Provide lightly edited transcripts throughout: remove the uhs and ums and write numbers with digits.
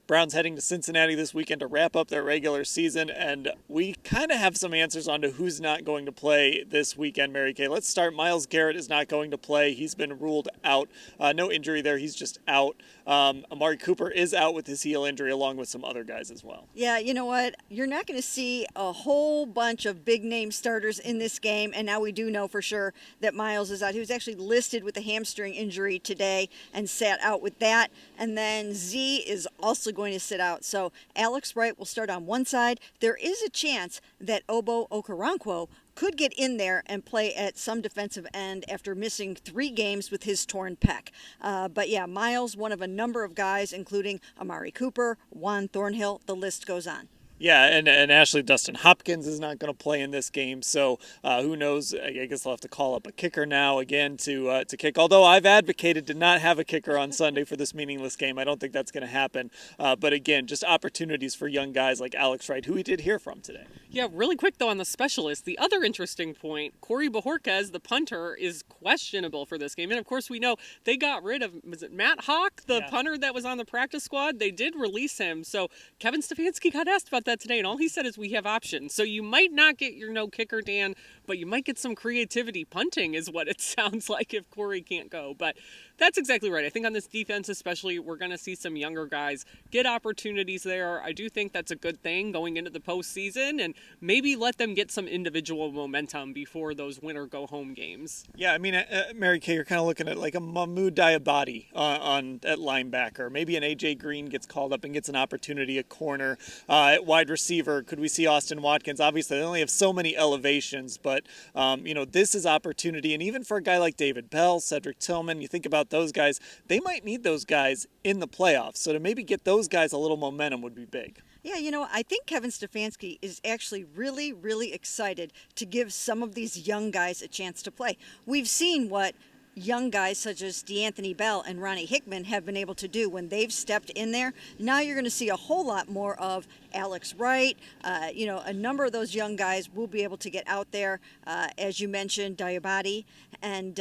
Browns heading to Cincinnati this weekend to wrap up their regular season, and we kind of have some answers on to who's not going to play this weekend, Mary Kay. Let's start. Myles Garrett is not going to play. He's been ruled out. No injury there. He's just out. Amari Cooper is out with his heel injury, along with some other guys as well. Yeah, you know what? You're not going to see a whole bunch of big-name starters in this game, and now we do know for sure that Myles is out. He was actually listed with a hamstring injury today and sat out with that. And then Z is also going to sit out. So Alex Wright will start on one side. There is a chance that Obo Okoronkwo could get in there and play at some defensive end after missing 3 games with his torn pec. But yeah, Myles, one of a number of guys, including Amari Cooper, Juan Thornhill, the list goes on. Yeah, and actually Dustin Hopkins is not going to play in this game, so who knows? I guess they'll have to call up a kicker now again to kick. Although I've advocated to not have a kicker on Sunday for this meaningless game. I don't think that's going to happen. But again, just opportunities for young guys like Alex Wright, who we did hear from today. Yeah, really quick though on the specialist. The other interesting point, Corey Bojorquez, the punter, is questionable for this game. And of course we know they got rid of, was it Matt Hawk, the punter that was on the practice squad? They did release him. So Kevin Stefanski got asked about that today, and all he said is we have options. So you might not get your no kicker, Dan, but you might get some creativity punting is what it sounds like if Corey can't go. But that's exactly right. I think on this defense especially, we're going to see some younger guys get opportunities there. I do think that's a good thing going into the postseason, and maybe let them get some individual momentum before those winner-go-home games. Yeah, I mean, Mary Kay, you're kind of looking at like a Mahmoud Diabate at linebacker. Maybe an A.J. Green gets called up and gets an opportunity at corner. At wide receiver, could we see Austin Watkins? Obviously, they only have so many elevations, but, this is opportunity. And even for a guy like David Bell, Cedric Tillman, you think about those guys, they might need those guys in the playoffs. So to maybe get those guys a little momentum would be big. Yeah, I think Kevin Stefanski is actually really, really excited to give some of these young guys a chance to play. We've seen what young guys such as DeAnthony Bell and Ronnie Hickman have been able to do when they've stepped in there. Now you're going to see a whole lot more of Alex Wright. A number of those young guys will be able to get out there, as you mentioned, Diabate. And,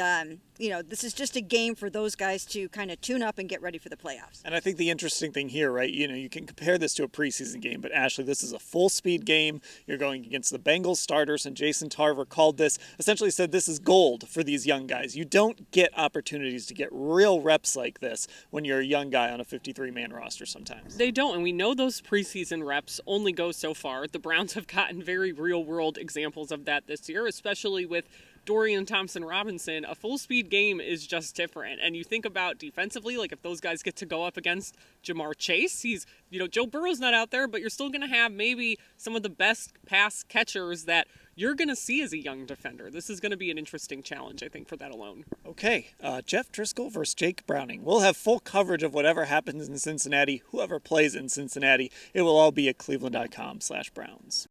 this is just a game for those guys to kind of tune up and get ready for the playoffs. And I think the interesting thing here, right, you can compare this to a preseason game, but Ashley, this is a full-speed game. You're going against the Bengals starters, and Jason Tarver called this, essentially said this is gold for these young guys. You don't get opportunities to get real reps like this when you're a young guy on a 53-man roster sometimes. They don't, and we know those preseason reps only go so far. The Browns have gotten very real-world examples of that this year, especially with Dorian Thompson-Robinson. A full-speed game is just different. And you think about defensively, like if those guys get to go up against Jamar Chase, Joe Burrow's not out there, but you're still going to have maybe some of the best pass catchers that you're going to see as a young defender. This is going to be an interesting challenge, I think, for that alone. Okay, Jeff Driscoll versus Jake Browning. We'll have full coverage of whatever happens in Cincinnati, whoever plays in Cincinnati. It will all be at cleveland.com/Browns.